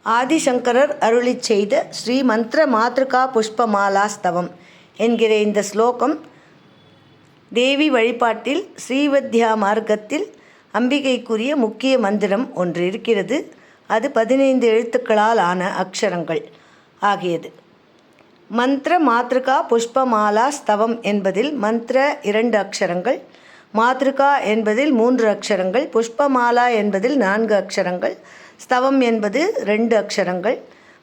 ஆதிசங்கரர் அருளிச் செய்த ஸ்ரீ மந்திர மாத்ருகா புஷ்பமாலா ஸ்தவம் என்கிற இந்த ஸ்லோகம் தேவி வழிபாட்டில் ஸ்ரீவத்யா மார்க்கத்தில் அம்பிகைக்குரிய முக்கிய மந்திரம் ஒன்று இருக்கிறது. அது 15 எழுத்துக்களால் ஆன அக்ஷரங்கள் ஆகியது. மந்திர மாத்ருகா புஷ்பமாலா ஸ்தவம் என்பதில் மந்திர 2 அக்ஷரங்கள், மாத்ருகா என்பதில் 3 அக்ஷரங்கள், புஷ்பமாலா என்பதில் 4 அக்ஷரங்கள், ஸ்தவம் என்பது 2 அக்ஷரங்கள்,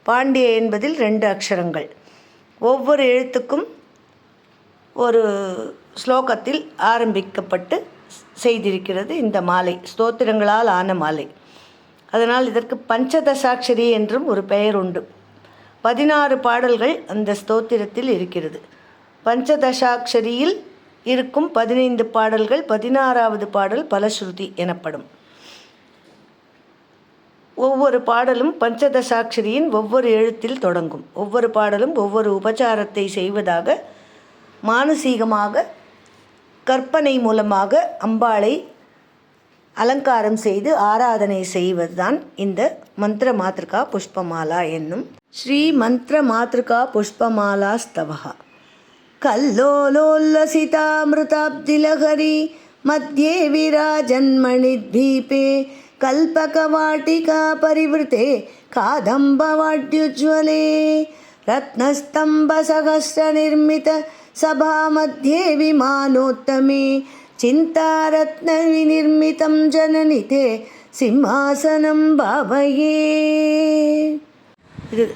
பாண்டிய என்பதில் 2 அக்ஷரங்கள். ஒவ்வொரு எழுத்துக்கும் ஒரு ஸ்லோகத்தில் ஆரம்பிக்கப்பட்டு செய்திருக்கிறது இந்த மாலை. ஸ்தோத்திரங்களால் ஆன மாலை. அதனால் இதற்கு பஞ்சதசாட்சரி என்றும் ஒரு பெயர் உண்டு. 16 பாடல்கள் அந்த ஸ்தோத்திரத்தில் இருக்கிறது. பஞ்சதசாட்சரியில் இருக்கும் 15 பாடல்கள் 16வது பாடல் பலஸ்ருதி எனப்படும். ஒவ்வொரு பாடலும் பஞ்சதசாட்சரியின் ஒவ்வொரு எழுத்தில் தொடங்கும். ஒவ்வொரு பாடலும் ஒவ்வொரு உபச்சாரத்தை செய்வதாக மானசீகமாக கற்பனை மூலமாக அம்பாளை அலங்காரம் செய்து ஆராதனை செய்வதுதான் இந்த மந்திர மாத்ருகா புஷ்பமாலா என்னும் ஸ்ரீ மந்திர மாத்ருகா புஷ்பமாலா ஸ்தவஹ. கல்லோலோல்லசிதாமிருதாப்திலஹரி மத்யே விராஜன்மணித்வீபே கல்பகவாட்டிகா பரிவృతే காதம்பவாட்யுஜ்வலே ரத்னஸ்தம்பசகஸ்ரநிர்மித சபாமத்யே விமானோத்தமே சிந்தாரத்னவிநிர்மிதம் ஜனனிதே சிம்மாசனம் பாவயே.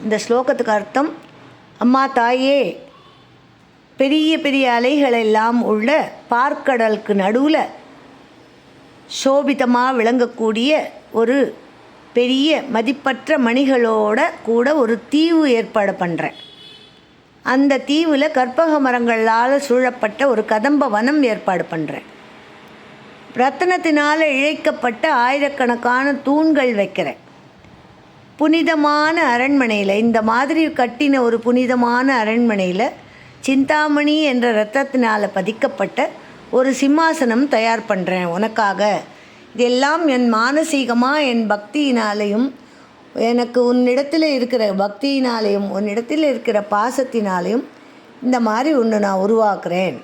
இந்த ஸ்லோகத்துக்கு அர்த்தம், அம்மா தாயே, பெரிய பெரிய அலைகளெல்லாம் உள்ள பார்க்கடலுக்கு நடுவில் சோபிதமாக விளங்கக்கூடிய ஒரு பெரிய மதிப்பற்ற மணிகளோட கூட ஒரு தீவு ஏற்பாடு பண்ணுறேன். அந்த தீவில் கற்பக மரங்களால் சூழப்பட்ட ஒரு கதம்ப வனம் ஏற்பாடு பண்ணுறேன். ரத்தினத்தினால் இழைக்கப்பட்ட ஆயிரக்கணக்கான தூண்கள் வைக்கிறேன். புனிதமான அரண்மனையில், இந்த மாதிரி கட்டின ஒரு புனிதமான அரண்மனையில் சிந்தாமணி என்ற ரத்தத்தினால் பதிக்கப்பட்ட ஒரு சிம்மாசனம் தயார் பண்ணுறேன் உனக்காக. இதெல்லாம் என் மானசீகமாக என் பக்தியினாலேயும் எனக்கு உன்னிடத்தில் இருக்கிற பக்தியினாலேயும் உன்னிடத்தில் இருக்கிற பாசத்தினாலேயும் இந்த மாதிரி ஒன்று நான் உருவாக்குறேன்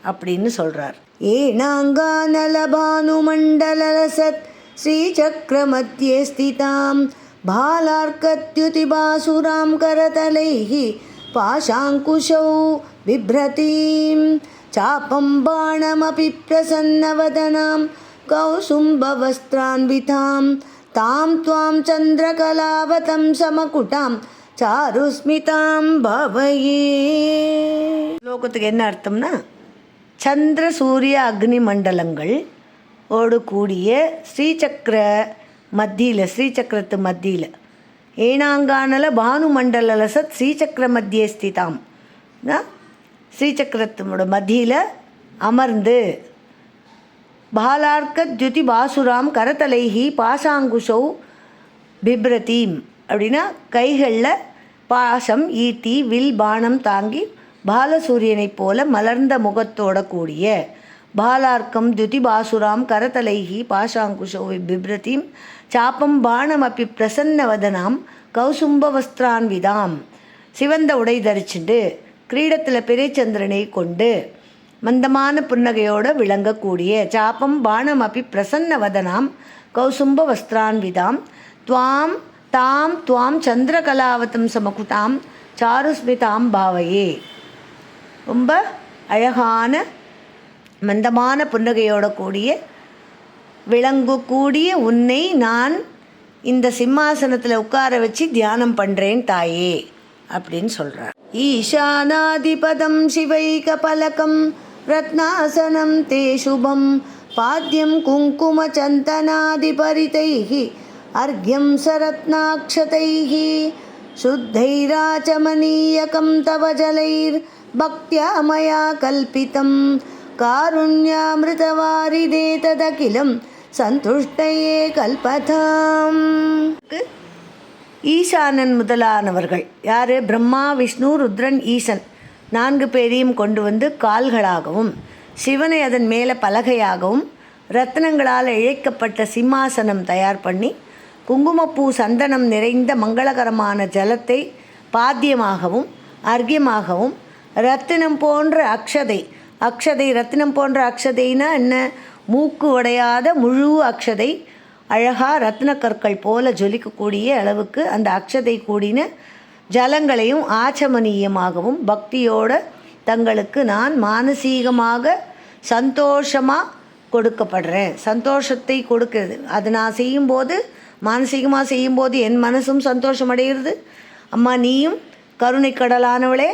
அப்படின்னு சொல்கிறார். ஏனாங்கானலபானுமண்டலசத் ஸ்ரீசக்கரமத்யே ஸ்திதாம் பாலார்க்கத்யுதிபாசுராம் கரதலைஹி பாஷாங்குஷௌ பிப்ரதீம் சாபம் பாணமபி பிரசன்னவதனாம் கௌசும்பவஸ்திரான்விதாம் தாம் துவாம் சந்திரகலாவதம் சமகுட்டாம் சாருஸ்மிதாம் பவயே. ஸ்லோகத்துக்கு என்ன அர்த்தம்னா, சந்திர சூரிய அக்னி மண்டலங்கள் ஓடு கூடிய ஸ்ரீசக்கர மத்தியில், ஸ்ரீசக்கரத்து மத்தியில், ஏனாங்கானல பானுமண்டலசத் ஸ்ரீசக்கர மத்தியே ஸ்திதாம், ஸ்ரீசக்கரத்தோட மத்தியில் அமர்ந்து பாலார்க்க ஜுதி பாசுராம் கரதலைஹி பாசாங்குஷௌ பிப்ரதீம் அப்படின்னா கைகளில் பாசம் ஈட்டி வில் பானம் தாங்கி பாலசூரியனைப் போல மலர்ந்த முகத்தோட கூடிய பாலார்க்கம் துதி பாசுராம் கரதலைஹி பாசாங்குஷௌ பிப்ரதீம் சாப்பம் பாணம் அப்பி பிரசன்னவதனாம் கௌசும்பவஸ்திரான்விதாம், சிவந்த உடை தரிச்சுண்டு கிரீடத்தில் பெரியச்சந்திரனை கொண்டு மந்தமான புன்னகையோடு விளங்கக்கூடிய சாப்பம் பாணம் அப்பி பிரசன்னவதனாம் கௌசும்ப வஸ்திரான்விதாம் துவாம் தாம் துவாம் சந்திரகலாவதம் சமகுட்டாம் சாருஸ்மிதாம் பாவையே. ரொம்ப அழகான மந்தமான புன்னகையோட கூடிய விளங்கக்கூடிய உன்னை நான் இந்த சிம்மாசனத்தில் உட்கார வச்சு தியானம் பண்ணுறேன் தாயே அப்படின்னு சொல்கிறார். ஈசானாதிபதம் சிவைகபலகம் ரத்னாசனம் தே சுபம் பாத்யம் குங்கும சந்தனாதிபரிதைஹி அர்க்யம் சரத்னாக்ஷதைஹி சுத்தைராச்சமனீயகம் தவ ஜலைர் பக்த்யா மயா கல்பிதம் காருண்யாமிருதவாரிதே ததகிலம் சந்துஷ்டயே கல்பதாம். ஈசானன் முதலானவர்கள் யார்? பிரம்மா, விஷ்ணு, ருத்ரன், ஈசன் 4 பேரையும் கொண்டு வந்து கால்களாகவும் சிவனை அதன் மேலே பலகையாகவும் ரத்னங்களால் இழைக்கப்பட்ட சிம்மாசனம் தயார் பண்ணி குங்குமப்பூ சந்தனம் நிறைந்த மங்களகரமான ஜலத்தை பாத்தியமாகவும் அர்க்கியமாகவும் ரத்தினம் போன்ற அக்ஷதை ரத்தினம் போன்ற அக்ஷதைனா என்ன, மூக்கு உடையாத முழு அக்ஷதை, அழகாக ரத்ன கற்கள் போல ஜொலிக்கக்கூடிய அளவுக்கு அந்த அக்ஷதை கூடின ஜலங்களையும் ஆச்சமனீயமாகவும் பக்தியோடு தங்களுக்கு நான் மானசீகமாக சந்தோஷமாக கொடுக்கப்படுறேன். சந்தோஷத்தை கொடுக்கிறது அது நான் செய்யும்போது, மானசீகமாக செய்யும்போது என் மனசும் சந்தோஷம் அடைகிறது. அம்மா நீயும் கருணை கடலானவளே,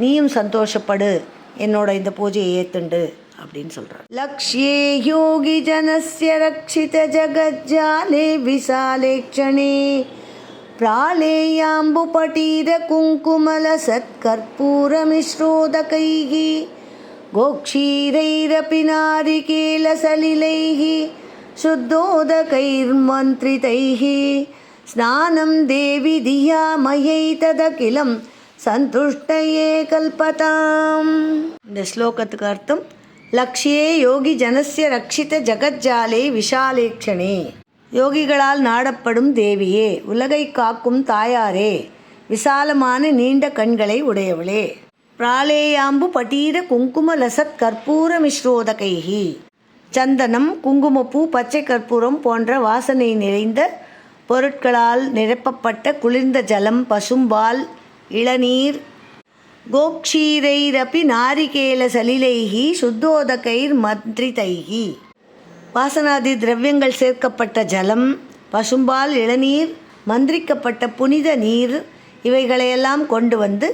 நீயும் சந்தோஷப்படு, என்னோட இந்த பூஜையை ஏத்துண்டு அப்படின்னு சொல்கிறார். லக்ஷ்யே யோகி ஜனஸ்ய ரக்ஷித ஜகஜாலே விசாலே க்ஷணே பிராளேயாம்பு பட்டீர குங்குமல சத்கற்பூர மிஸ்ரோதகைः கோக்ஷீரைரபி நாரிகேல சலிலைः शुद्धोदकैर्मन्त्रितैः स्नानं देवी धिया मयै तदखिलं சந்துஷ்டயே கல்பதாம். இந்த ஸ்லோகத்துக்கு அர்த்தம், லக்ஷ்யே யோகி ஜனஸ்ய ரக்ஷித ஜகஜாலே விஷாலேக்ஷணே, யோகிகளால் நாடப்படும் தேவியே, உலகை காக்கும் தாயாரே, விசாலமான நீண்ட கண்களை உடையவளே, பிராளேயாம்பு பட்டீர குங்கும லசத் கற்பூர மிஸ்ரோதகைஹி, சந்தனம், குங்குமப்பூ, பச்சை கற்பூரம் போன்ற வாசனை நிறைந்த பொருட்களால் நிரப்பப்பட்ட குளிர்ந்த ஜலம், பசும்பால், இளநீர், கோக்ஷீரைரபி நாரிகேல சலிலைஹி சுத்தோதகைர் மந்த்ரிதைஹி, வாசனாதி திரவியங்கள் சேர்க்கப்பட்ட ஜலம், பசும்பால், இளநீர், மந்திரிக்கப்பட்ட புனித நீர், இவைகளையெல்லாம் கொண்டு வந்து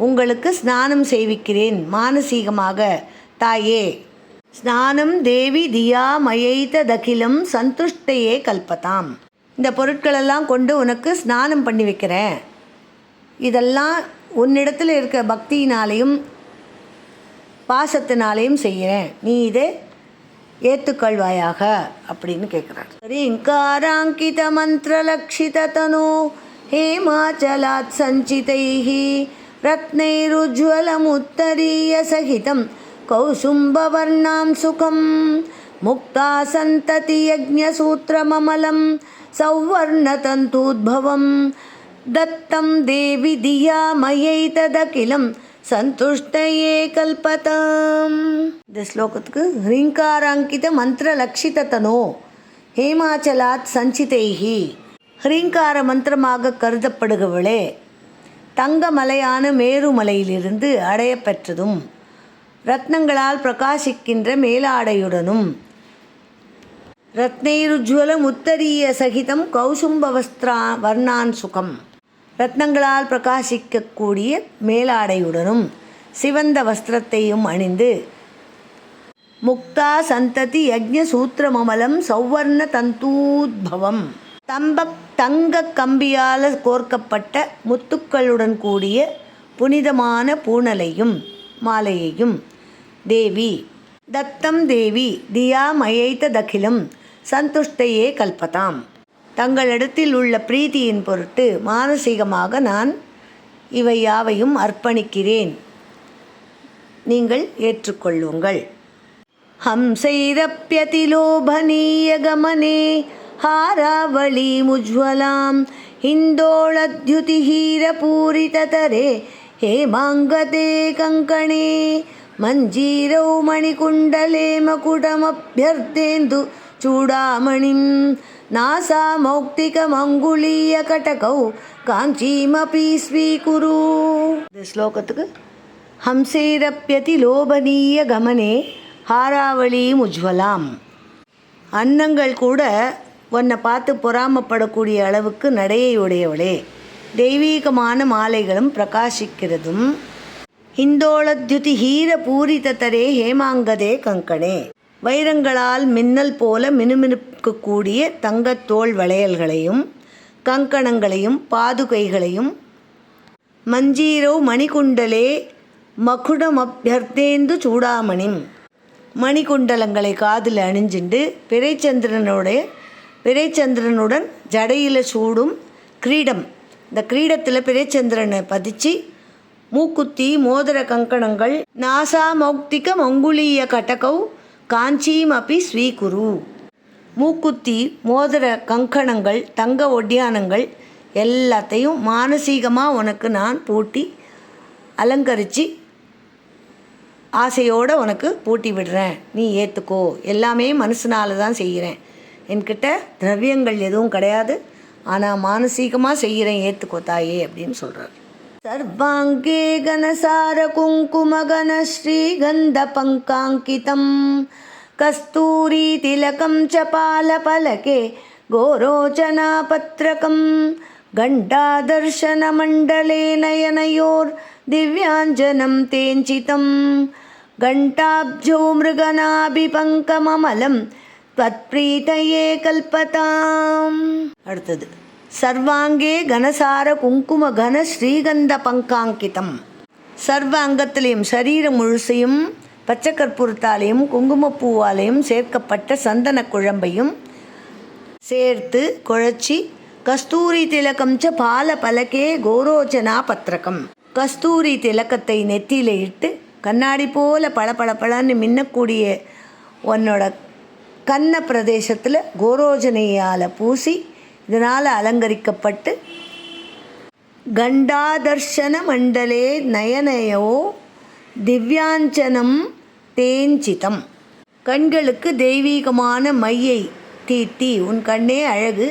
உங்களுக்கு ஸ்நானம் செய்விக்கிறேன் மானசீகமாக தாயே. ஸ்நானம் தேவி தியா மயைத தகிலம் சந்துஷ்டையே கல்பதாம். இந்த பொருட்களெல்லாம் கொண்டு உனக்கு ஸ்நானம் பண்ணி வைக்கிறேன். இதெல்லாம் உன்னிடத்தில் இருக்க பக்தியினாலேயும் பாசத்தினாலேயும் செய்கிறேன், நீ இதை ஏற்றுக்கொள்வாயாக அப்படின்னு கேட்குறார். ரீங்காராங்கித மந்திரலக்ஷித தனோ ஹேமாச்சலாத் சஞ்சிதைஹி ரத்னைருஜ்வலமுத்தரீய சகிதம் கௌசும்பவர்ணாம் சுகம் முக்தா சந்ததி யஜ்ஞசூத்திரமமலம் சௌவர்ணதந்தூத்பவம் தத்தம் தேவி தியா மயை ததகிலம் சந்துஷ்டயே கல்பதாம். இந்த ஸ்லோகத்துக்கு ஹ்ரீங்காராங்கித மந்திர லக்ஷித தனோ ஹேமாச்சலாத் சஞ்சிதைஹி, ஹ்ரீங்கார மந்திரமாக கருதப்படுபவளே, தங்கமலையான மேருமலையிலிருந்து அடையப்பெற்றதும் ரத்னங்களால் பிரகாசிக்கின்ற மேலாடையுடனும் ரத்னைருஜ்வல முத்தரிய சகிதம் கௌசும்பவஸ்திரா வர்ணான் சுகம், ரத்னங்களால் பிரகாசிக்கக்கூடிய மேலாடையுடனும் சிவந்த வஸ்திரத்தையும் அணிந்து முக்தா சந்ததி யஜ்ஞசூத்திரமமலம் சௌவர்ண தந்தூத்பவம், தங்க கம்பியால் கோர்க்கப்பட்ட முத்துக்களுடன் கூடிய புனிதமான பூணலையும் மாலையையும் தேவி தத்தம் தேவி தியா மயைத தகிலம் சந்துஷ்டையே கல்பதாம், தங்களிடத்தில் உள்ள பிரீதியின் பொருட்டு மானசீகமாக நான் இவை யாவையும் அர்ப்பணிக்கிறேன், நீங்கள் ஏற்றுக்கொள்ளுங்கள். ஹம்சைரப்யதிலோபனீய கமனே हारावलीमुज्ज्वलां हिन्दोळद्युतिहीरपूरिततरे हेमाङ्गते कङ्कणे मञ्जीरौ मणिकुण्डले मकुटमभ्यर्तेन्दु चूडामणिं नासामौक्तिकमङ्गुलीयकटकौ काञ्चीमपि स्वीकुरु. இந்த ஸ்லோகத்துக்கு ஹம்சைரப்யதி லோபனீய கமனே ஹாராவளியும் உஜ்வலாம், அன்னங்கள் கூட உன்னை பார்த்து பொறாமப்படக்கூடிய அளவுக்கு நடையை உடையவளே, தெய்வீகமான மாலைகளும் பிரகாசிக்கிறதும், ஹிந்தோளத்யுதி ஹீர பூரிதரே ஹேமாங்கதே கங்கணே, வைரங்களால் மின்னல் போல மினுமினுக்கக்கூடிய தங்கத்தோள் வளையல்களையும் கங்கணங்களையும் பாதுகைகளையும், மஞ்சீரோ மணிகுண்டலே மகுடமப்யர்த்தேந்து சூடாமணிம், மணிகுண்டலங்களை காதில் அணிஞ்சுண்டு பிறைச்சந்திரனுடன் ஜடையில் சூடும் கிரீடம், இந்த கிரீடத்தில் பிறைச்சந்திரனை பதிச்சு மூக்குத்தி மோதிர கங்கணங்கள், நாசா மௌக்திக மங்குலீய கட்டகௌ காஞ்சீம் அப்பி ஸ்வீகுரு, மூக்குத்தி, மோதிர கங்கணங்கள், தங்க ஒட்டியானங்கள் எல்லாத்தையும் மானசீகமாக உனக்கு நான் பூட்டி அலங்கரித்து ஆசையோடு உனக்கு பூட்டி விடுறேன், நீ ஏற்றுக்கோ. எல்லாமே மனசுனால தான் செய்கிறேன், என்கிட்ட திரவியங்கள் எதுவும் கிடையாது, ஆனால் மானசீகமாக செய்கிறேன், ஏற்றுக்கோ தாயே அப்படின்னு சொல்கிறார். சர்வாங்கே கனசார குங்குமகன ஸ்ரீகந்த பங்காங்கிதம் கஸ்தூரி திலகம் சபால பலகே கோரோச்சனா பத்ரகம் கண்டாதர்ஷன மண்டலே நயனயோர் திவ்யாஞ்சனம் தேஞ்சிதம் கண்டாப்ஜோ மிருகநாபிபங்கமமலம் त्वत्प्रीतये கல்பதாம். அடுத்தது சர்வாங்கே கனசார குங்கும கன ஸ்ரீகந்த பங்காங்கிதம். சர்வ அங்கத்திலையும் சரீரம் முழுசையும் பச்சை கற்பூரத்தாலையும் குங்குமப்பூவாலையும் சேர்க்கப்பட்ட சந்தன குழம்பையும் சேர்த்து குழச்சி கஸ்தூரி திலகம் ச பால பலகே கோரோச்சனா பத்ரகம். கஸ்தூரி திலக்கத்தை நெத்தியில் இட்டு கண்ணாடி போல பளபளபளன்னு மின்னக்கூடிய உன்னோட கன்ன பிரதேசத்தில் கோரோஜனையால் பூசி இதனால் அலங்கரிக்கப்பட்டு கண்டாதர்ஷன மண்டலே நயனயோ திவ்யாஞ்சனம் தேஞ்சிதம். கண்களுக்கு தெய்வீகமான மையை தீட்டி, உன் கண்ணே அழகு,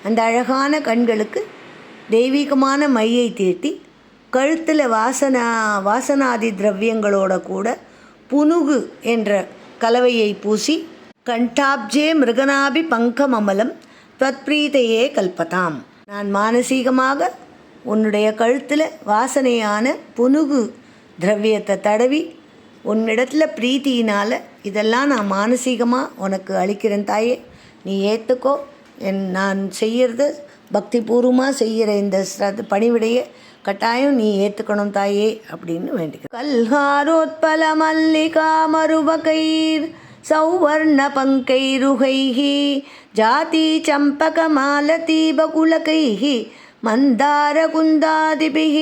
அந்த அழகான கண்களுக்கு தெய்வீகமான மையை தீட்டி கழுத்தில் வாசனாதி திரவியங்களோட கூட புனுகு என்ற கலவையை பூசி கண்டாப்ஜே மிருகநாபி பங்கமமலம் தத்ப்ரீதையே கல்பதாம். நான் மானசீகமாக உன்னுடைய கழுத்தில் வாசனையான புனுகு திரவியத்தை தடவி உன்னிடத்தில் பிரீத்தியினால் இதெல்லாம் நான் மானசீகமாக உனக்கு அளிக்கிறேன் தாயே, நீ ஏற்றுக்கோ. நான் செய்கிறது பக்திபூர்வமாக செய்கிற இந்த பணிவிடையை கட்டாயம் நீ ஏற்றுக்கணும் தாயே அப்படின்னு வேண்டிக்க. கல்ஹாரோத்பல மல்லிகா மருவகைர் சௌவர்ண பங்கைருகைः ஜாதி சம்பக மாலதி பகுலகைः மந்தார குந்தாதிபிः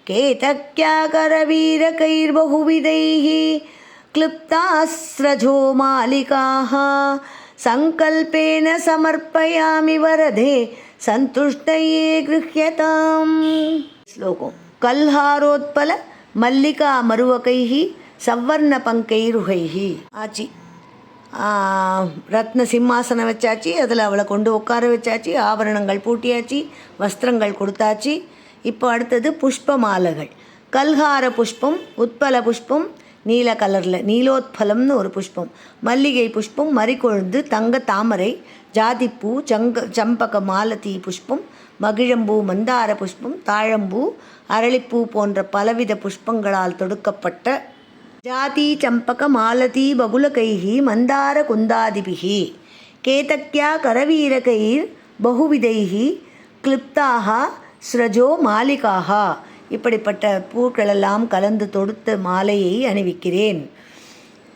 கேதக்யாகரவீரகைர்பகுவிதைः क्लुप्तास्रजो मालिकाः संकल्पेन समर्पयामि वरदे संतुष्टये गृह्यताम्. श्लोकम कल्हारोत्पल मल्लिका मरुवकैः सवर्ण पंकैरुहैः. ஆச்சி ரத்ன சிம்மாசனம் வச்சாச்சு, அதில் அவளை கொண்டு உட்கார வச்சாச்சு, ஆபரணங்கள் பூட்டியாச்சு, வஸ்திரங்கள் கொடுத்தாச்சு. இப்போ அடுத்தது புஷ்ப மாலைகள். கல்ஹார புஷ்பம், உத்பல புஷ்பம் நீல கலரில் நீலோத்பலம்னு ஒரு புஷ்பம், மல்லிகை புஷ்பம், மறிக்கொழுந்து, தங்க தாமரை, ஜாதிப்பூ, சம்பக மாலதி புஷ்பம், மகிழம்பூ, மந்தார புஷ்பம், தாழம்பூ, அரளிப்பூ போன்ற பலவித புஷ்பங்களால் தொடுக்கப்பட்ட ஜாதி சம்பக மாலதி பகுலகைஹி மந்தார குந்தாதிபிஹி கேதக்யா கரவீரகைர் பகுவிதைஹி கிளிப்தாக ஸ்ரஜோ மாலிகாக. இப்படிப்பட்ட பூக்களெல்லாம் கலந்து தொடுத்த மாலையை அணிவிக்கிறேன்.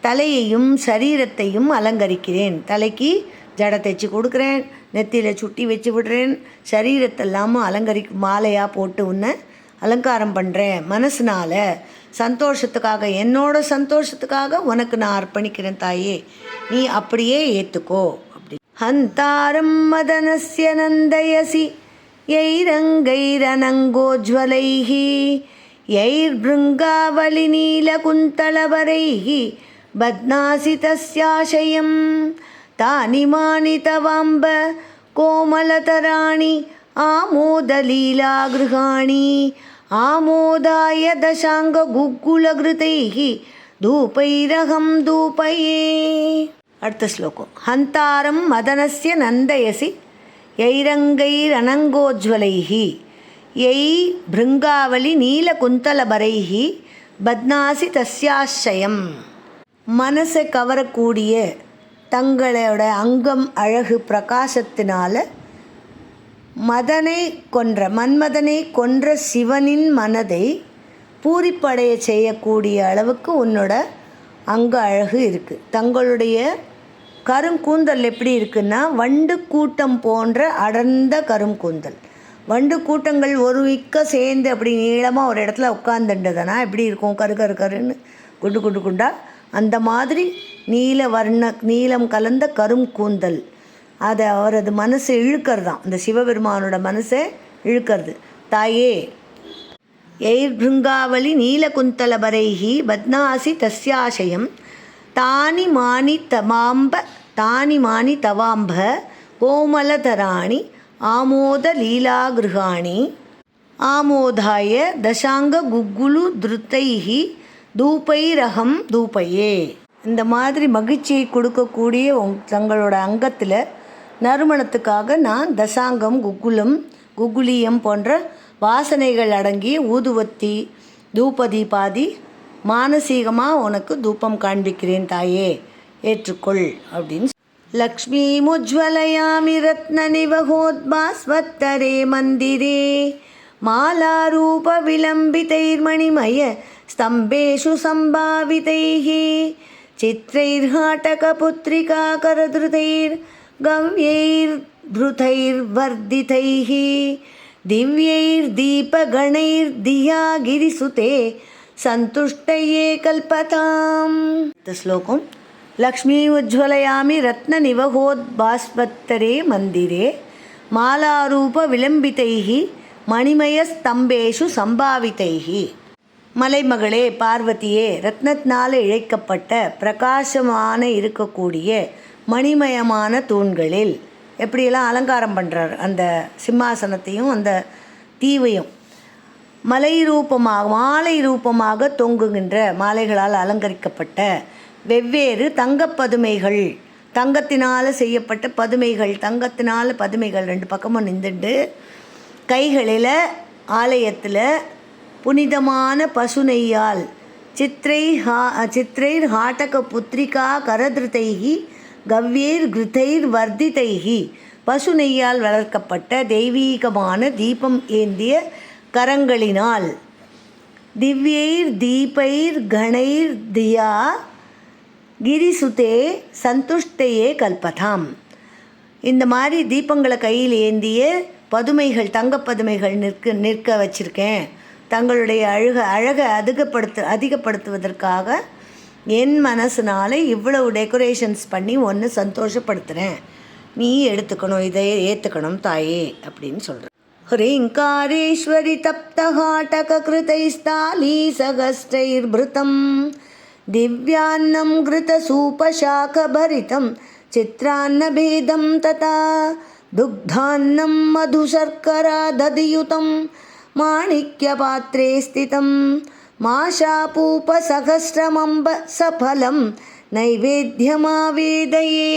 தலையையும் சரீரத்தையும் அலங்கரிக்கிறேன். தலைக்கு ஜடை தைச்சி கொடுக்குறேன், நெத்தியில் சுட்டி வச்சு விடுறேன், சரீரத்தெல்லாமும் மாலையாக போட்டு உன்னை அலங்காரம் பண்ணுறேன். மனசுனால சந்தோஷத்துக்காக, என்னோட சந்தோஷத்துக்காக உனக்கு நான் அர்ப்பணிக்கிறேன் தாயே, நீ அப்படியே ஏற்றுக்கோ அப்படி. ஹந்தாரம் மதனஸ்ய நந்தயசி यैरङ्गैरनङ्गोज्ज्वलैः यैर्भृङ्गावलिनीलकुन्तलवरैः बध्नासि तस्याशयं तानि मानि तवाम्ब कोमलतराणि आमोदलीलागृहाणि आमोदाय दशाङ्गगुग्गुलघृतैः धूपैरहं धूपये. அடுத்த ஸ்லோகம். ஹந்தாரம் மதனஸ்ய நந்தயசி यैरङ्गैरनङ्गोज्ज्वलैः यै भृङ्गावलि நீலகுந்தலபரைः பத்னாசி தஸ்யாஷயம். மனசை கவரக்கூடிய தங்களோட அங்கம் அழகு பிரகாசத்தினால மன்மதனை கொன்ற சிவனின் மனதை பூரிப்படைய செய்யக்கூடிய அளவுக்கு உன்னோட அங்க அழகு இருக்குது. தங்களுடைய கருங்கூந்தல் எப்படி இருக்குன்னா, வண்டு கூட்டம் போன்ற அடர்ந்த கருங்கூந்தல். வண்டு கூட்டங்கள் ஒரு விக்க சேர்ந்து அப்படி நீளமாக ஒரு இடத்துல உட்காந்துன்றதுனா எப்படி இருக்கும், கருன்னு குண்டு குண்டு குண்டா, அந்த மாதிரி நீலம் கலந்த கருங்கூந்தல் அதை அவரது மனசை இழுக்கிறதான், இந்த சிவபெருமானோட மனசை இழுக்கிறது. தாயே எய்ர்பிருங்காவலி நீலகுந்தலபரைஹி பத்னாசி தஸ்யாசயம் தானி மானி தவாம்ப கோமலதராணி ஆமோத லீலாகிருஹாணி ஆமோதாய தசாங்க குக்குலு திருத்தைஹி தூபைரகம் தூபையே. இந்த மாதிரி மகிழ்ச்சியை கொடுக்கக்கூடிய தங்களோட அங்கத்தில் நறுமணத்துக்காக நான் தசாங்கம், குக்குலியம் போன்ற வாசனைகள் அடங்கிய ஊதுவத்தி, தூபதீபாதி மானசீகமாக உனக்கு தூபம் காண்பிக்கிறேன் தாயே, ஏற்றுக்கொள் அப்படின்னு. லக்ஷ்மீமுஜ்வலயாமி ரத்ன நிவகோத்பாஸ்வத்தரே மந்திரே மாலாரூப விளம்பிதைர்மணிமய ஸ்தம்பேஷு சம்பாவிதைः சித்ரைர்ஹாட்டகபுத்ரிகா கரத்ருதைர் கவ்யைர்பృதைர்வர்திதைः திவ்யைர்தீபகணைர்தியா கிரிசுதே சந்துஷ்டயே கல்பதாம். இந்த ஸ்லோகம் லக்ஷ்மீ உஜ்வலயாமி ரத்ன நிவகோத்பாஸ்வத்தரே மந்திரே மாலாரூப விளம்பிதைஹி மணிமய ஸ்தம்பேஷு சம்பாவிதைஹி. மலைமகளே பார்வதியே, ரத்னத்தினால் இழைக்கப்பட்ட பிரகாசமான இருக்கக்கூடிய மணிமயமான தூண்களில் எப்படியெல்லாம் அலங்காரம் பண்ணுறார் அந்த சிம்மாசனத்தையும் அந்த தீவையும். மாலை ரூபமாக தொங்குகின்ற மாலைகளால் அலங்கரிக்கப்பட்ட வெவ்வேறு தங்கப்பதுமைகள், தங்கத்தினால் செய்யப்பட்ட பதுமைகள், பதுமைகள் ரெண்டு பக்கமும் நின்றுண்டு கைகளில் ஆலயத்தில் புனிதமான பசுநெய்யால் சித்ரைர் ஹாட்டக புத்ரிகா கரதிருதைஹி கவ்யைர் வர்திதைஹி பசுநெய்யால் வளர்க்கப்பட்ட தெய்வீகமான தீபம் ஏந்திய கரங்களினால் திவ்யைர் தீபைர் கணைர் தியா கிரிசுதே சந்துஷ்டையே கல்பதாம். இந்த மாதிரி தீபங்களை கையில் ஏந்திய பதுமைகள், தங்கப்பதுமைகள் நிற்க வச்சுருக்கேன். தங்களுடைய அழகை அதிகப்படுத்துவதற்காக என் மனசுனால இவ்வளவு டெக்கரேஷன்ஸ் பண்ணி ஒன்று சந்தோஷப்படுத்துகிறேன், நீ எடுத்துக்கணும், இதை ஏற்றுக்கணும் தாயே அப்படின்னு சொல்கிறேன். ஹ்ரீங்காரேஸ்வரி தப்தஹாட்டக கிருதைஸ்தாலி சகஸ்டைர்பிருதம் திவ்யான்னம் கிருதசூபசாகபரிதம் சித்ரான்னபேதம் ததா துக்தான்னம் மதுசர்க்கரா ததியுதம் மாணிக்யபாத்ரே ஸ்திதம் மாஷாபூபசகஸ்ரமம்ப சஃபலம் நைவேத்யமாவேதயே.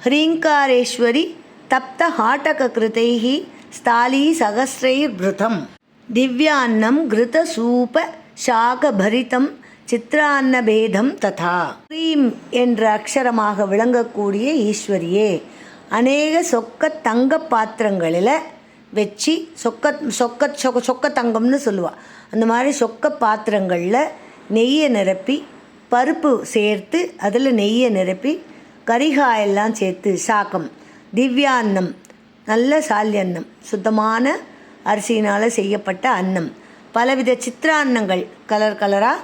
ஹ்ரீங்காரேஸ்வரி தப்தஹாட்டக கிருதைஹி ஸ்தாலி சகஸ்ரைர்பிருதம் திவ்யான்னம் கிருதசூப சாகபரிதம் சித்ரான்னபேதம் ததா. ஹ்ரீம் என்ற அக்ஷரமாக விளங்கக்கூடிய ஈஸ்வரியே, அநேக சொக்க தங்க பாத்திரங்களில் வச்சு சொக்க தங்கம்னு சொல்லுவாள். அந்த மாதிரி சொக்க பாத்திரங்களில் நெய்யை நிரப்பி, பருப்பு சேர்த்து அதில் நெய்யை நிரப்பி, கரிகாயெல்லாம் சேர்த்து சாக்கம், திவ்யான்னம் நல்ல சால்யன்னம், சுத்தமான அரிசியினால் செய்யப்பட்ட அன்னம், பலவித சித்திரான்னங்கள் கலராக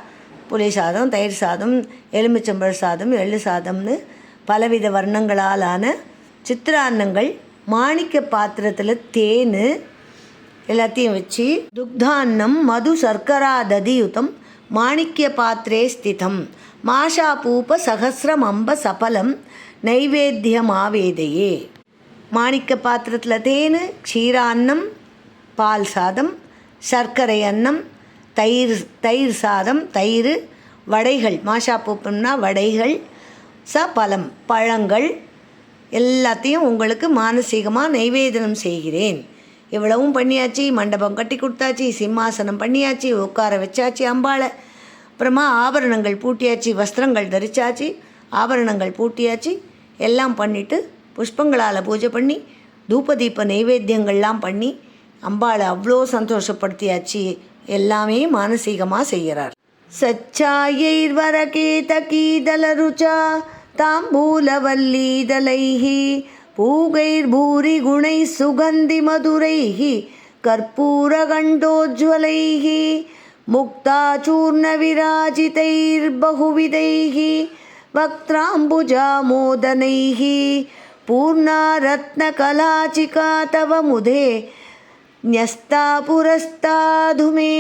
புளி சாதம், தயிர் சாதம், எலுமிச்சம்பழ சாதம், எள்ளு சாதம்னு பலவித வர்ணங்களாலான சித்திரான்னங்கள், மாணிக்க பாத்திரத்தில் தேன் எல்லாத்தையும் வச்சு, துக்தான்னம் மது சர்க்கரா ததியுதம் மாணிக்ய பாத்திரே ஸ்திதம் மாஷாபூப சகசிரம் அம்ப சபலம் நைவேத்தியமாவேதையே. மாணிக்க பாத்திரத்தில் தேன், க்ஷீரான்னம் பால் சாதம், சர்க்கரை அன்னம், தயிர் சாதம், தயிர், வடைகள், மாஷாபூப்பம்னா வடைகள், சபலம் பழங்கள் எல்லாத்தையும் உங்களுக்கு மானசீகமாக நைவேதனம் செய்கிறேன். இவ்வளவும் பண்ணியாச்சு, மண்டபம் கட்டி கொடுத்தாச்சு, சிம்மாசனம் பண்ணியாச்சு, உட்கார வச்சாச்சு அம்பாளை, அப்புறமா ஆபரணங்கள் பூட்டியாச்சு, வஸ்திரங்கள் தரிச்சாச்சு, ஆபரணங்கள் பூட்டியாச்சு, எல்லாம் பண்ணிவிட்டு புஷ்பங்களால் பூஜை பண்ணி தூபதீப நைவேத்தியங்கள்லாம் பண்ணி அம்பாளை அவ்வளோ சந்தோஷப்படுத்தியாச்சு. எல்லாமே மானசீகமாக செய்கிறார். சச்சாயைர்வரகேதகீதலருச்சா தாம்பூலவல்லீதலைः பூகைர்பூரிகுணைः சுகந்திமதுரைः கற்பூரகண்டோஜ்வலைः முக்தாச்சூர்ணவிராஜிதைர்பகுவிதைः வக்த்ராம்புஜாமோதனைः பூர்ணா ரத்ன கலாச்சிகா தவ முதே ஞஸ்தா புரஸ்தாதுமே.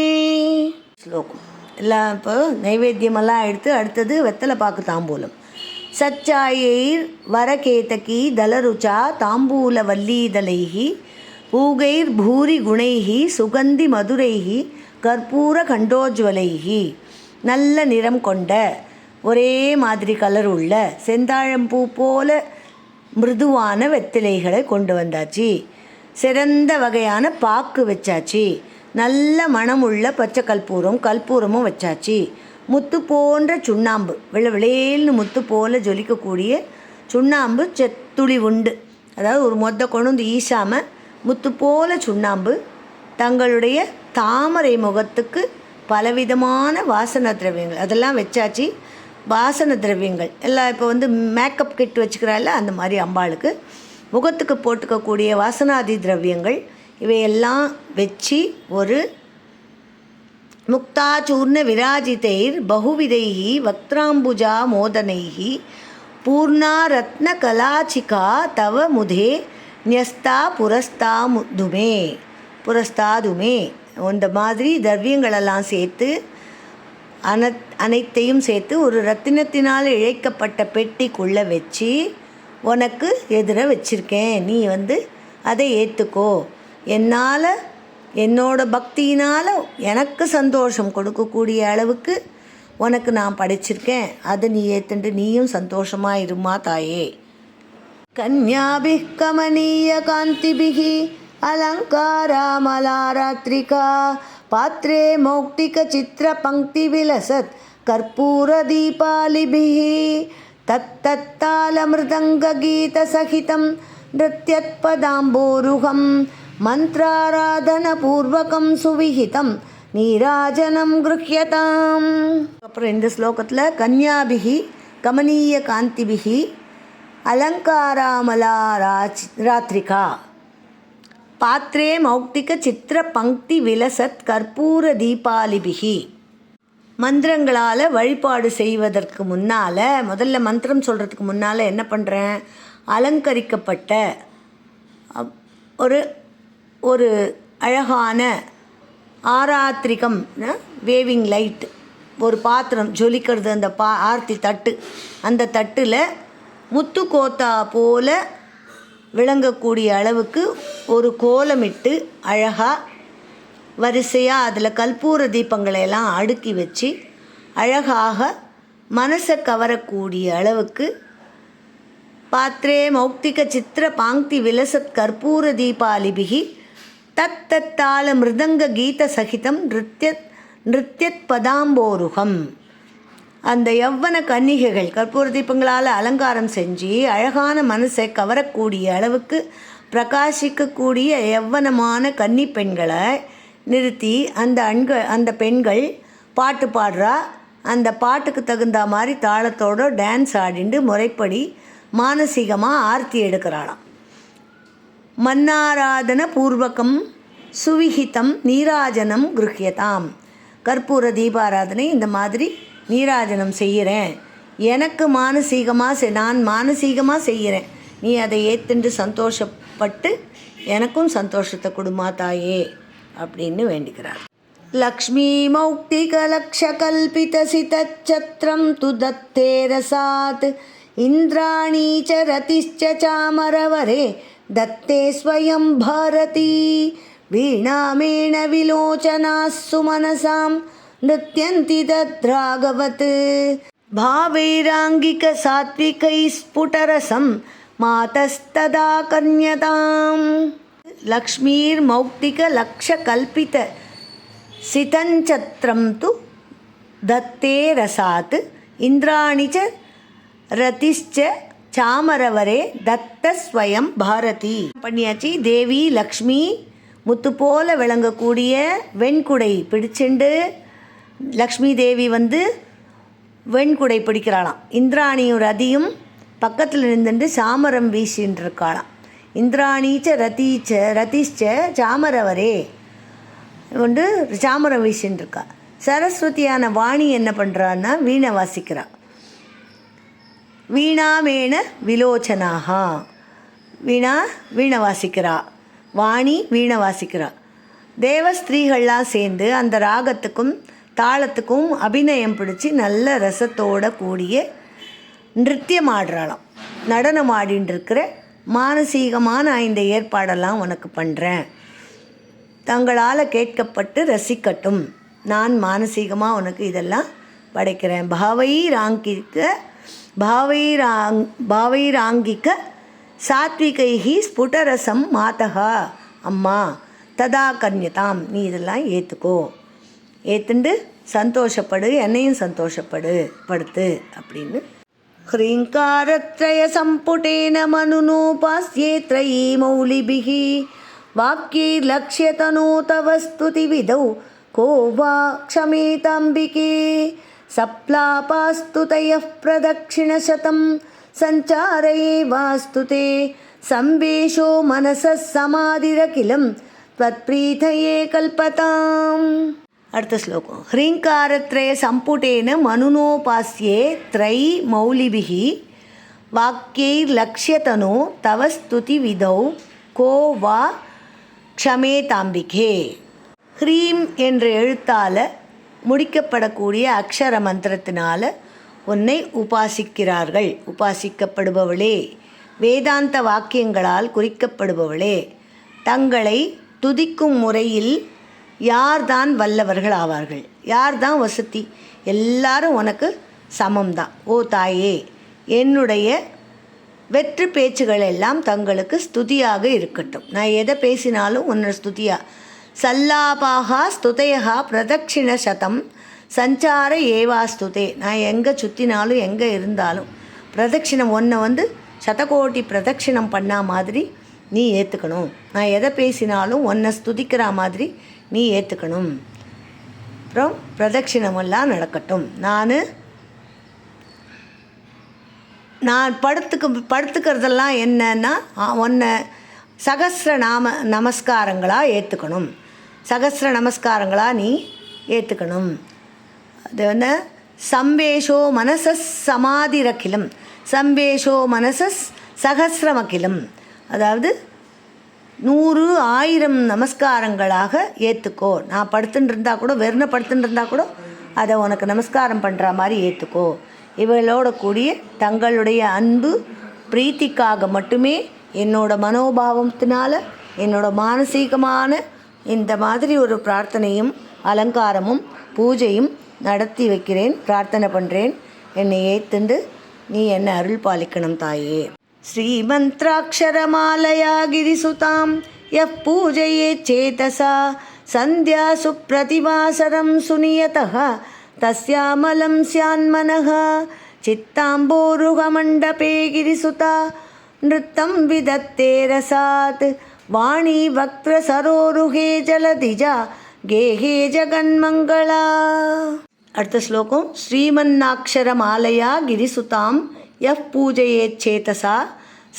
ஸ்லோகம் எல்லாம் இப்போ நைவேத்தியமெல்லாம் எடுத்து அடுத்தது வெத்தலை பாக்கு தாம்பூலம். சச்சாயைர் வரகேதகி தலருச்சா தாம்பூல வல்லீதலைஹி பூகைர் பூரி குணைஹி சுகந்தி மதுரைஹி கற்பூர கண்டோஜ்வலைஹி. நல்ல நிறம் கொண்ட ஒரே மாதிரி கலர் உள்ள செந்தாழம்பூ போல மிருதுவான வெத்திலைகளை கொண்டு வந்தாச்சு. சிறந்த வகையான பாக்கு வச்சாச்சு. நல்ல மணமுள்ள பச்சை கற்பூரமும் வச்சாச்சு. முத்து போன்ற சுண்ணாம்பு, விளேல்னு முத்து போல் ஜொலிக்கக்கூடிய சுண்ணாம்பு துளி உண்டு. அதாவது ஒரு மொத்த கொண்டு ஈசாமல் முத்து போல சுண்ணாம்பு. தங்களுடைய தாமரை முகத்துக்கு பலவிதமான வாசன திரவியங்கள் அதெல்லாம் வச்சாச்சு. வாசன திரவியங்கள் எல்லாம் இப்போ மேக்கப் கிட் வச்சுக்கிறாள் அந்த மாதிரி அம்பாளுக்கு முகத்துக்கு போட்டுக்கக்கூடிய வாசனாதி திரவியங்கள் இவையெல்லாம் வச்சு ஒரு முக்தாச்சூர்ண விராஜிதைர் பகுவிதைஹி வக்திராம்புஜா மோதனைஹி பூர்ணா ரத்ன கலாச்சிகா தவ முதே ஞஸ்தா புரஸ்தாதுமே. இந்த மாதிரி திரவியங்களெல்லாம் சேர்த்து அனைத்தையும் சேர்த்து ஒரு ரத்தினத்தினால் இழைக்கப்பட்ட பெட்டிக்குள்ளே வச்சு உனக்கு எதிர வச்சுருக்கேன். நீ அதை ஏற்றுக்கோ. என்னால் என்னோட பக்தியினால் எனக்கு சந்தோஷம் கொடுக்கக்கூடிய அளவுக்கு உனக்கு நான் படைச்சிருக்கேன். அதை நீ ஏற்றுண்டு நீயும் சந்தோஷமாக இருமா தாயே. கன்யாபிஹ் கமனீய காந்திபிஹி அலங்காராமலாராத்ரிகா பாத்ரே மௌக்திக சித்திர பங்கி விலசத் கற்பூர தீபாலிபிஹி தத்தத்தாலமிருதங்க கீத சகிதம் நிருத்யத்பதாம்போருகம் மந்த்ராராதன பூர்வகம் சுவிஹிதம் நீராஜனம் கிருஹ்யதாம். அப்புறம் இந்த ஸ்லோகத்தில் கன்யாபிஹி கமனீய காந்திபிஹி அலங்காராமலா ராத்ரிகா பாத்ரே மௌக்திக சித்திர பங்கி விலசத் கற்பூர தீபாலிபிஹி. மந்திரங்களால் வழிபாடு செய்வதற்கு முன்னால் முதல்ல மந்திரம் சொல்கிறதுக்கு முன்னால் என்ன பண்ணுறேன், அலங்கரிக்கப்பட்ட ஒரு ஒரு அழகான ஆராத்திரிகம் வேவிங் லைட் ஒரு பாத்திரம் ஜொலிக்கிறது. அந்த ஆர்த்தி தட்டு, அந்த தட்டில் முத்து கோத்தா போல விளங்கக்கூடிய அளவுக்கு ஒரு கோலமிட்டு அழகாக வரிசையாக அதில் கற்பூர தீபங்களை எல்லாம் அடுக்கி வச்சு அழகாக மனசை கவரக்கூடிய அளவுக்கு பாத்ரே மௌக்திக சித்திர பாங்கி விலசத் கற்பூர தீபாலிபிகி தத்தத்தால மிருதங்க கீத சகிதம் நிருத்யத் பதாம்போருகம். அந்த யவ்வன கன்னிகைகள் கற்பூர தீபங்களால் அலங்காரம் செஞ்சு அழகான மனசை கவரக்கூடிய அளவுக்கு பிரகாசிக்கக்கூடிய யவ்வனமான கன்னி பெண்களை நிறுத்தி அந்த பெண்கள் பாட்டு பாடுறா. அந்த பாட்டுக்கு தகுந்த மாதிரி தாளத்தோடு டான்ஸ் ஆடிண்டு முறைப்படி மானசீகமாக ஆர்த்தி எடுக்கிறாளாம். மன்னாராதன பூர்வகம் சுவிஹிதம் நீராஜனம் கிருஹ்யதாம். கற்பூர தீபாராதனை இந்த மாதிரி நீராஜனம் செய்கிறேன், எனக்கு நான் மானசீகமாக செய்கிறேன், நீ அதை ஏற்றுண்டு சந்தோஷப்பட்டு எனக்கும் சந்தோஷத்தை கொடுமா தாயே அப்படின்னு வேண்டிக்கிறார். லக்ஷ்மீ மௌக்திக லக்ஷ கல்பித சிதச்சத்ரம் து தத்தே ரசாத் இந்திராணீ ச ரதிஷ்ச சாமரவரே தத்தே ஸ்வயம் பாரதி வீணாமேண விலோச்சனாஸ்ஸு மனசாம் நிருத்யந்தி தத்ராகவத் பாவைராங்கிக சாத்விகை ஸ்புடரசம் மாதஸ்ததா கன்யதாம். லக்ஷ்மீர் மௌக்திக லக்ஷ கல்பித சிதஞ்சத்ரம் து தத்தே ரசாத் இந்திராணி ச ரதிஷ்ச சாமரவரே தத்த ஸ்வயம் பாரதி. பண்ணியாச்சு. தேவி லக்ஷ்மி முத்து போல விளங்கக்கூடிய வெண்குடை பிடிச்சுண்டு லக்ஷ்மி தேவி வெண்குடை பிடிக்கிறாளாம். இந்திராணியும் ரதியும் பக்கத்தில் நின்றுண்டு சாமரம் வீசின்னு இருக்காளாம். இந்திராணீச்ச ரதிஷ்ச சாமரவரே சாமரம் வீசின்னு இருக்கா. சரஸ்வதியான வாணி என்ன பண்ணுறான்னா வீணை வாசிக்கிறா. வீணாமேன விலோச்சனாகா வீணை வாசிக்கிறா, வாணி வீணை வாசிக்கிறா. தேவஸ்திரீகள்லாம் சேர்ந்து அந்த ராகத்துக்கும் தாளத்துக்கும் அபிநயம் பிடிச்சி நல்ல ரசத்தோடு கூடிய நிருத்தியம் ஆடுறாளாம். நடனம் ஆடின்னு இருக்கிற மானசீகமாக நான் இந்த ஏற்பாடெல்லாம் உனக்கு பண்ணுறேன், தங்களால் கேட்கப்பட்டு ரசிக்கட்டும், நான் மானசீகமாக உனக்கு இதெல்லாம் படைக்கிறேன். பாவைராங்கிக்க சாத்விகைஹி ஸ்புடரசம் மாதகா அம்மா ததா கன்யதாம். நீ இதெல்லாம் ஏற்றுக்கோ, ஏற்றுண்டு சந்தோஷப்படு, என்னையும் படுத்து அப்படின்னு. ஹ்ரீங்காரத்ரய சம்புடேன மனுனோபாஸ்யே த்ரயீ மௌலிபிஹி வாக்யைர்லக்ஷ்யதனோ தவ ஸ்துதி விதௌ கோ வா க்ஷமேதாம்பிகே சப்லாபாஸ்துதயः பிரதக்ஷிணசதம் சஞ்சாரயே வாஸ்துதே சம்பேஷோ மனசः சமாதிரகிலம் त्वत्प्रीतये कल्पताम्. அடுத்த ஸ்லோகம். ஹ்ரீங்காரத்ரய சம்புடேன மனுனோபாஸ்யே த்ரை மௌலிபிஹி வாக்யைர்லக்ஷ்யதனோ தவ ஸ்துதி விதௌ கோ வா க்ஷமேதாம்பிகே. ஹ்ரீம் என்ற எழுத்தால் முடிக்கப்படக்கூடிய அக்ஷர மந்திரத்தினால உன்னை உபாசிக்கிறார்கள். உபாசிக்கப்படுபவளே, வேதாந்த வாக்கியங்களால் குறிக்கப்படுபவளே, தங்களை துதிக்கும் முறையில் யார்தான் வல்லவர்கள் ஆவார்கள், யார்தான் வசதி, எல்லாரும் உனக்கு சமம்தான். ஓ தாயே, என்னுடைய வெற்று பேச்சுகள் எல்லாம் தங்களுக்கு ஸ்துதியாக இருக்கட்டும். நான் எதை பேசினாலும் உன்னை ஸ்துதியா. சல்லாபாகா ஸ்துதயா பிரதக்ஷிண சதம் சஞ்சார ஏவா ஸ்துதே. நான் எங்கே சுற்றினாலும் எங்கே இருந்தாலும் பிரதட்சிணம் ஒன்றை சதகோட்டி பிரதட்சிணம் பண்ணா மாதிரி நீ ஏற்றுக்கணும். நான் எதை பேசினாலும் உன்னை ஸ்துதிக்கிற மாதிரி நீ ஏற்றுக்கணும். அப்புறம் பிரதட்சிணமெல்லாம் நடக்கட்டும். நான் படுத்துக்கிறதெல்லாம் என்னன்னா உன்னை சகஸ்ர நமஸ்காரங்களாக ஏற்றுக்கணும். சகஸ்ர நமஸ்காரங்களாக நீ ஏற்றுக்கணும். அது சம்பேஷோ மனசஸ் சமாதிரகிலம், சம்பேஷோ மனசஸ் சகஸ்ரமகிலம். அதாவது 100 1000 நமஸ்காரங்களாக ஏற்றுக்கோ. நான் படுத்துட்டு இருந்தால் கூட, வெறும் படுத்துட்டு இருந்தால் கூட அதை உனக்கு நமஸ்காரம் பண்ணுற மாதிரி ஏற்றுக்கோ. இவளோட கூடிய தங்களுடைய அன்பு பிரீத்திக்காக மட்டுமே என்னோட மனோபாவத்தினால என்னோட மானசீகமான இந்த மாதிரி ஒரு பிரார்த்தனையும் அலங்காரமும் பூஜையும் நடத்தி வைக்கிறேன், பிரார்த்தனை பண்ணுறேன். என்னை ஏற்றுண்டு நீ என்னை அருள் பாலிக்கணும் தாயே. ஸ்ரீமந்த்ராட்சரமாலயா கிரிசுதாம் யப் பூஜையே சேதசா சந்தியாசு பிரதிவாசரம் சுனியதः தஸ்யாமலம் ஸ்யான்மனः சித்தாம்போருகமண்டபே கிரிசுதா நிருத்தம் விதத்தே ரசாத் வாணி வக்ர சரோருகே ஜலதிஜா கேஹே ஜகன்மங்களா. அடுத்த ஸ்லோகம். ஸ்ரீமன்னாட்சரமாலயா கிரிசுதாம் யப் பூஜையேத் சேதசா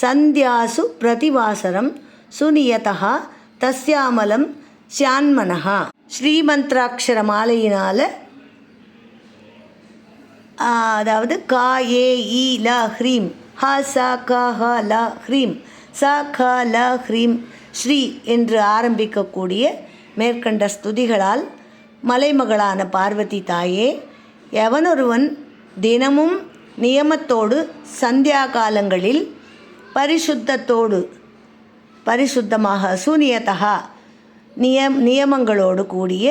சந்தியாசு பிரதிவாசரம் சுனியதः தஸ்யாமலம் ஸ்யான்மனः. ஸ்ரீமந்திராட்சர மாலையினால், அதாவது கா ஏ இ ல ஹ்ரீம், ஹ ச க ஹ ல ஹ்ரீம், ச க ல ஹ்ரீம் ஸ்ரீ என்று ஆரம்பிக்கக்கூடிய மேற்கண்ட ஸ்துதிகளால் மலைமகளான பார்வதி தாயே, எவனொருவன் தினமும் நியமத்தோடு சந்தியா காலங்களில் பரிசுத்தமாக சூனியதா நியமங்களோடு கூடிய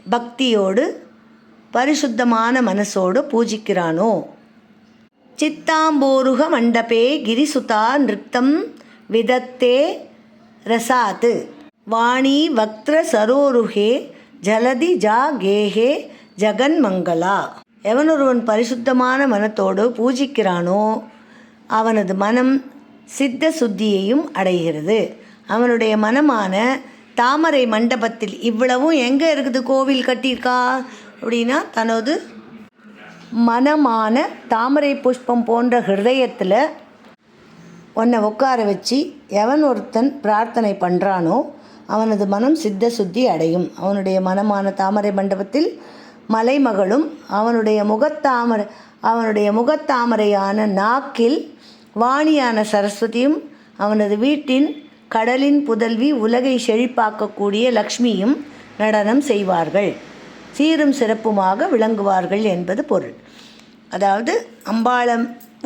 பக்தியோடு பரிசுத்தமான மனசோடு பூஜிக்கிறானோ, சித்தாம்போருக மண்டபே கிரிசுதா நிருத்தம் விதத்தே ரசாத் வாணி வக்ர சரோருகே ஜலதி ஜா கேஹே ஜகன்மங்களா. எவனொருவன் பரிசுத்தமான மனத்தோடு பூஜிக்கிறானோ அவனது மனம் சித்த சுத்தியையும் அடைகிறது. அவனுடைய மனமான தாமரை மண்டபத்தில், இவ்வளவும் எங்கே இருக்குது கோவில் கட்டியிருக்கா அப்படின்னா, தனது மனமான தாமரை புஷ்பம் போன்ற ஹிருதயத்தில் உன்னை உட்கார வச்சு எவன் ஒருத்தன் பிரார்த்தனை பண்ணுறானோ அவனது மனம் சித்த சுத்தி அடையும். அவனுடைய மனமான தாமரை மண்டபத்தில் மலைமகளும் அவனுடைய முகத்தாமரையான நாக்கில் வாணியான சரஸ்வதியும் அவனது வீட்டின் கடலின் புதல்வி உலகை செழிப்பாக்கக்கூடிய லக்ஷ்மியும் நடனம் செய்வார்கள், சீரும் சிறப்புமாக விளங்குவார்கள் என்பது பொருள். அதாவது அம்பாளை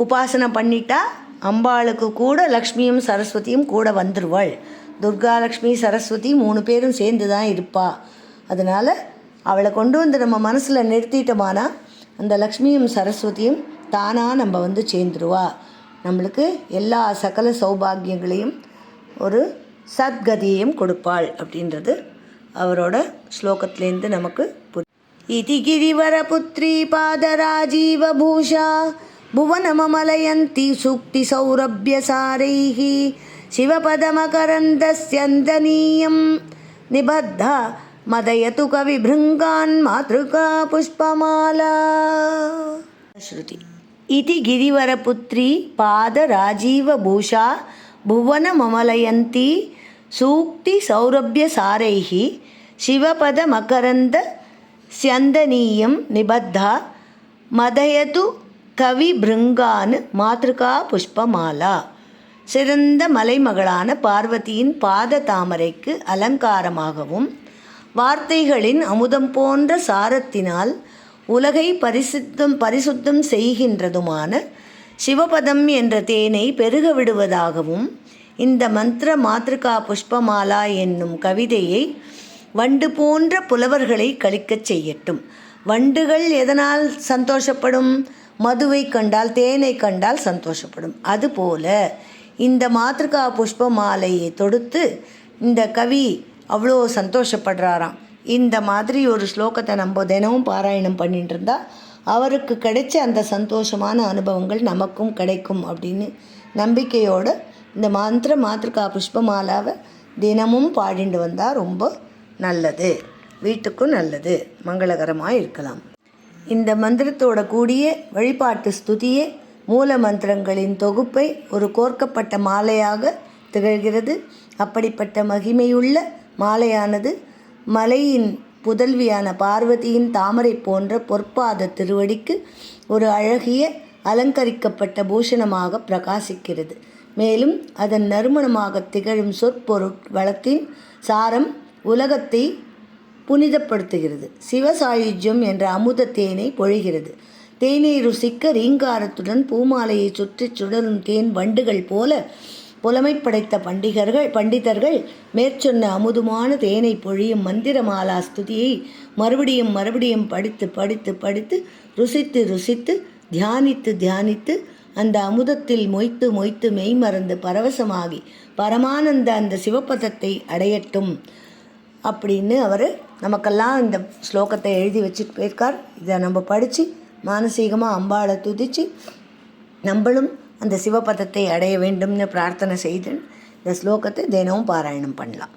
உபாசனை பண்ணிட்டா அம்பாளுக்கு கூட லக்ஷ்மியும் சரஸ்வதியும் கூட வந்துடுவாள். துர்கா லக்ஷ்மி சரஸ்வதி 3 பேரும் சேர்ந்து தான் இருப்பா. அதனால் அவளை கொண்டு வந்து நம்ம மனசில் நிறுத்திட்டோமானா அந்த லக்ஷ்மியும் சரஸ்வதியும் தானாக நம்ம வந்து சேர்ந்துருவா. நம்மளுக்கு எல்லா சகல சௌபாகியங்களையும் ஒரு சத்கதியையும் கொடுப்பாள் அப்படின்றது அவரோட ஸ்லோகத்திலேருந்து நமக்கு இதி கிரிவரபுத்ரி பாதராஜீவபூஷா புவனமமலயந்தி சூக்தி சௌரபியசாரைः சிவபதமகரந்தஸ்யந்தனீயம் நிபத்தா மதயது கவிபிருங்கான் மாத்ருகா புஷ்பமாலா. ஸ்ருதி இதி கிரிவரபுத்ரி பாதராஜீவபூஷா புவனமமலயந்தி சூக்தி சௌரபியசாரைः சிவபதமகரந்த ஸ்யந்தனீயம் நிபத்தா மதயது கவி பிருங்கான் மாத்ருகா புஷ்பமாலா. சிறந்த மலைமகளான பார்வதியின் பாத தாமரைக்கு அலங்காரமாகவும் வார்த்தைகளின் அமுதம் போன்ற சாரத்தினால் உலகை பரிசுத்தம் செய்கின்றதுமான சிவபதம் என்ற தேனை பெருக விடுவதாகவும் இந்த மந்திர மாத்ருகா புஷ்பமாலா என்னும் கவிதையை வண்டு போன்ற புலவர்களை கழிக்கச் செய்யட்டும். வண்டுகள் எதனால் சந்தோஷப்படும்? மதுவை கண்டால், தேனை கண்டால் சந்தோஷப்படும். அதுபோல இந்த மாத்ருகா புஷ்ப மாலையை தொடுத்து இந்த கவி அவ்வளோ சந்தோஷப்படுறாராம். இந்த மாதிரி ஒரு ஸ்லோகத்தை நம்ம தினமும் பாராயணம் பண்ணிட்டு இருந்தால் அவருக்கு கிடைச்ச அந்த சந்தோஷமான அனுபவங்கள் நமக்கும் கிடைக்கும் அப்படின்னு நம்பிக்கையோடு இந்த மாத்ருகா புஷ்பமாலாவை தினமும் பாடிட்டு வந்தால் ரொம்ப நல்லது, வீட்டுக்கும் நல்லது, மங்களகரமாக இருக்கலாம். இந்த மந்திரத்தோட கூடிய வழிபாட்டு ஸ்துதியே மூல மந்திரங்களின் தொகுப்பை ஒரு கோர்க்கப்பட்ட மாலையாக திகழ்கிறது. அப்படிப்பட்ட மகிமையுள்ள மாலையானது மலையின் புதல்வியான பார்வதியின் தாமரை போன்ற பொற்பாத திருவடிக்கு ஒரு அழகிய அலங்கரிக்கப்பட்ட பூஷணமாக பிரகாசிக்கிறது. மேலும் அதன் நறுமணமாக திகழும் சொற்பொருட் வளத்தின் சாரம் உலகத்தை புனிதப்படுத்துகிறது. சிவசாயுஜ்யம் என்ற அமுத தேனை பொழிகிறது. தேனை ருசிக்க ரீங்காரத்துடன் பூமாலையை சுற்றி சுடரும் தேன் வண்டுகள் போல புலமை படைத்த பண்டிதர்கள் மேற்சொன்ன அமுதமான தேனை பொழியும் மந்திரமாலா ஸ்துதியை மறுபடியும் படித்து ருசித்து தியானித்து அந்த அமுதத்தில் மொய்த்து மெய்மறந்து பரவசமாகி பரமானந்த அந்த சிவபதத்தை அடையட்டும் அப்படின்னு அவர் நமக்கெல்லாம் இந்த ஸ்லோகத்தை எழுதி வச்சுட்டு போயிருக்கார். இதை நம்ம படித்து மானசீகமாக அம்பாளை துதித்து நம்மளும் அந்த சிவபதத்தை அடைய வேண்டும்னு பிரார்த்தனை செய்து இந்த ஸ்லோகத்தை தினமும் பாராயணம் பண்ணலாம்.